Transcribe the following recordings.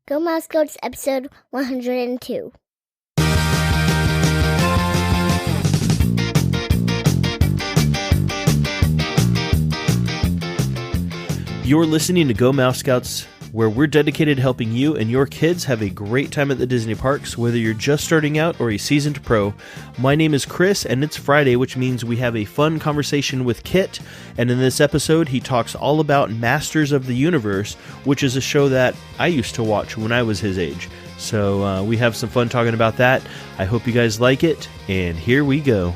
Go Mouse Goats, episode 102. You're listening to Go Mouse Scouts, where we're dedicated to helping you and your kids have a great time at the Disney parks, whether you're just starting out or a seasoned pro. My name is Kris, and it's Friday, which means we have a fun conversation with Kit, and in this episode, he talks all about Masters of the Universe, which is a show that I used to watch when I was his age. So we have some fun talking about that. I hope you guys like it, and here we go.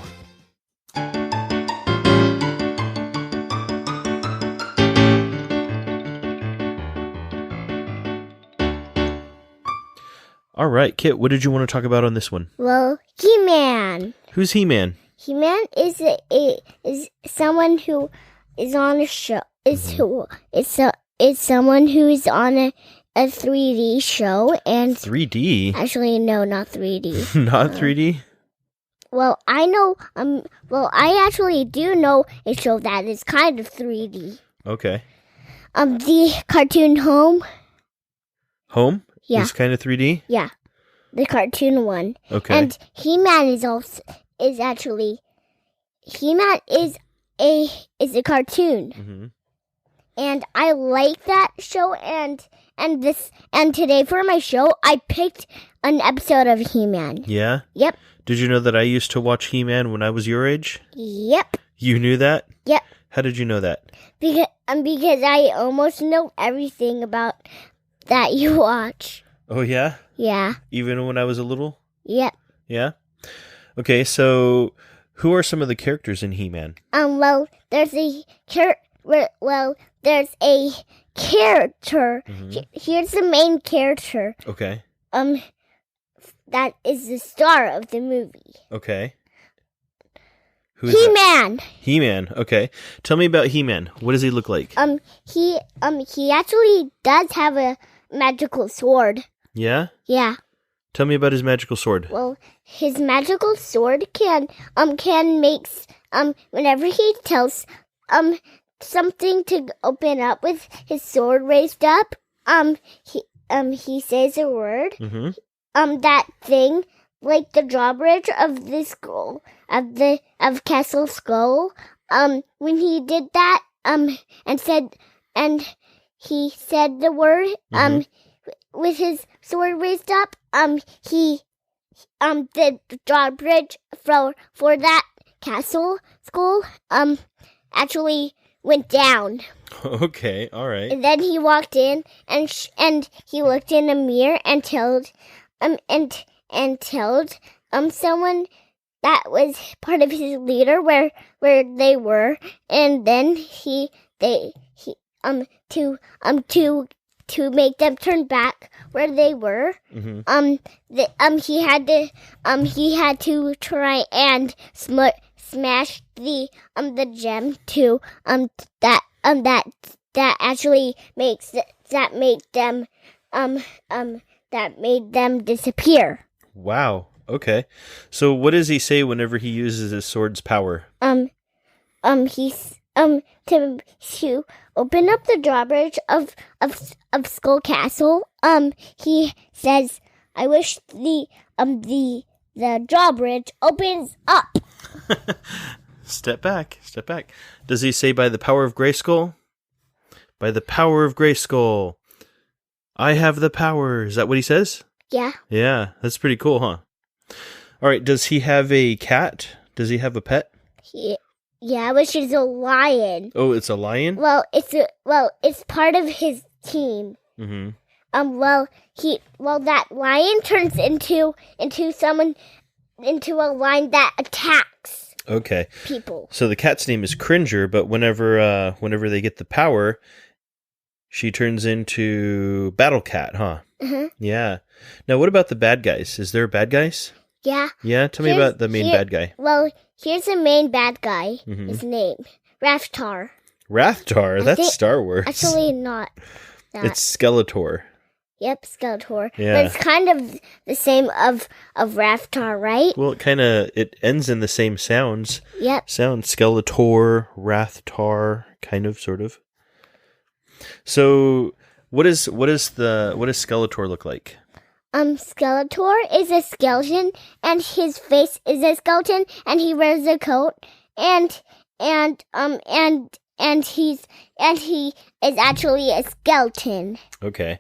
All right, Kit, what did you want to talk about on this one? Well, HeMan. Who's HeMan? HeMan is someone who is on a show. It's someone who is on a 3D show and 3D. Actually, no, not 3D. Not 3D. Well, I know. I actually do know a show that is kind of 3D. Okay. The cartoon Home. Home? Yeah. Is kind of 3D? Yeah. The cartoon one. Okay. And HeMan is a cartoon. Mm-hmm. And I like that show and today for my show I picked an episode of HeMan. Yeah? Yep. Did you know that I used to watch HeMan when I was your age? Yep. You knew that? Yep. How did you know that? Because I almost know everything about that you watch. Oh, yeah? Yeah. Even when I was a little? Yep. Yeah? Okay, so who are some of the characters in HeMan? Well, there's a character. Mm-hmm. Here's the main character. Okay. That is the star of the movie. Okay. Who is HeMan. that? HeMan. Okay. Tell me about HeMan. What does he look like? He actually does have a magical sword. Yeah? Yeah. Tell me about his magical sword. Well, his magical sword can make whenever he tells something to open up with his sword raised up, he says a word. Mm-hmm. That thing, like the drawbridge of the skull, of Castle Skull, when he did that, and he said the word, Mm-hmm. with his sword raised up, the drawbridge for that Castle Skull, actually went down. Okay, all right. And then he walked in, and he looked in a mirror and told someone that was part of his leader where they were, and then to make them turn back where they were, Mm-hmm. he had to try and smash the gem to that actually made them disappear. Wow. Okay. So what does he say whenever he uses his sword's power? He's to open up the drawbridge of Skull Castle. He says, "I wish the drawbridge opens up." Step back. Does he say by the power of Grayskull? By the power of Grayskull, I have the power. Is that what he says? Yeah. Yeah, that's pretty cool, huh? All right, does he have a cat? Does he have a pet? Yeah, which is a lion. Oh, it's a lion? Well, it's part of his team. Mm-hmm. That lion turns into a lion that attacks. Okay. People. So the cat's name is Cringer, but whenever they get the power, she turns into Battle Cat, huh? Mm-hmm. Yeah. Now, what about the bad guys? Is there bad guys? Yeah. Yeah? Tell me about the main bad guy. Well, here's the main bad guy. Mm-hmm. His name, Raftar. Raftar? That's Star Wars. Actually, not that. It's Skeletor. Yep, Skeletor. Yeah. But it's kind of the same of Raftar, right? Well, it ends in the same sounds. Yep. Sounds Skeletor, Raftar, kind of, sort of. So, What does Skeletor look like? Skeletor is a skeleton, and his face is a skeleton, and he wears a coat, and he is actually a skeleton. Okay.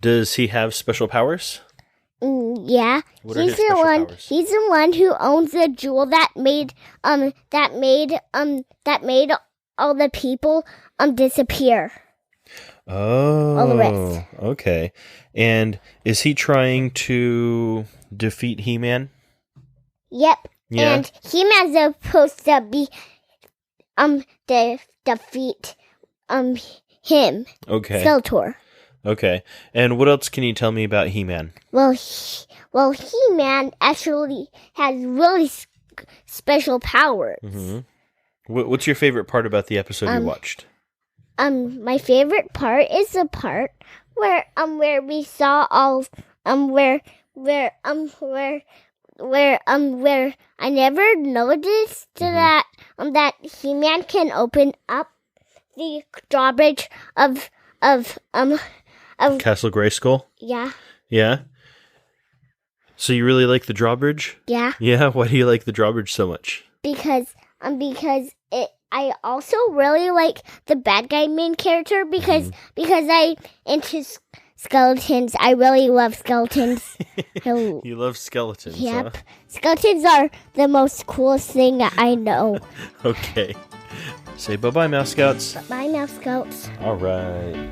Does he have special powers? Yeah. What are his special powers? He's the one who owns the jewel that made all the people disappear. Oh. All the rest. Okay. And is he trying to defeat HeMan? Yep. Yeah. And HeMan's supposed to be defeat him. Okay. Skeletor. Okay. And what else can you tell me about HeMan? Well, HeMan actually has really special powers. Mm-hmm. What's your favorite part about the episode you watched? My favorite part is the part where we saw all where I never noticed that HeMan can open up the drawbridge of Castle Grayskull? Yeah. Yeah? So you really like the drawbridge? Yeah. Yeah? Why do you like the drawbridge so much? Because I also really like the bad guy main character because I into skeletons. I really love skeletons. You love skeletons, Yep. huh? Skeletons are the most coolest thing I know. Okay. Say bye-bye, Mouse Scouts. Bye, Mouse Scouts. All right.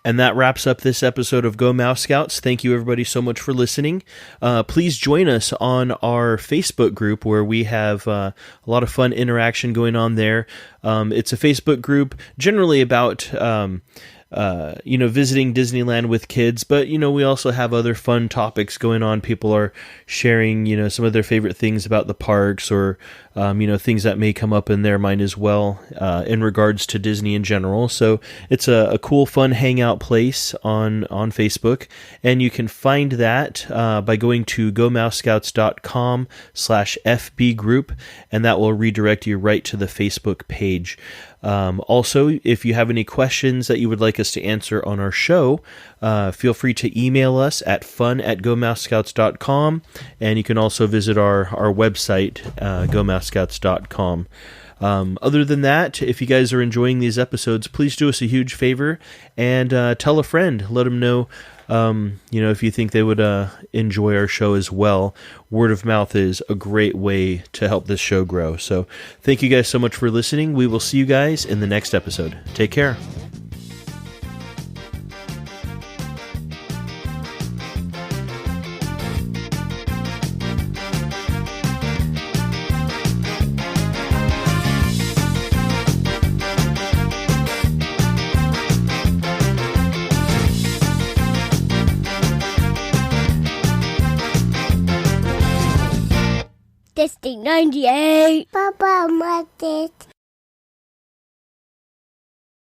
And that wraps up this episode of Go Mouse Scouts. Thank you, everybody, so much for listening. Please join us on our Facebook group where we have a lot of fun interaction going on there. It's a Facebook group generally about visiting Disneyland with kids, but we also have other fun topics going on. People are sharing some of their favorite things about the parks, or things that may come up in their mind as well in regards to Disney in general. So it's a cool, fun hangout place on Facebook, and you can find that by going to gomousescouts.com/FB group, and that will redirect you right to the Facebook page. Also, if you have any questions that you would like us to answer on our show, feel free to email us at fun@gomousescouts.com, and you can also visit our website, gomousescouts.com. Other than that, if you guys are enjoying these episodes, please do us a huge favor and tell a friend. Let them know, if you think they would enjoy our show as well. Word of mouth is a great way to help this show grow. So thank you guys so much for listening. We will see you guys in the next episode. Take care. Disney 98. Papa, what did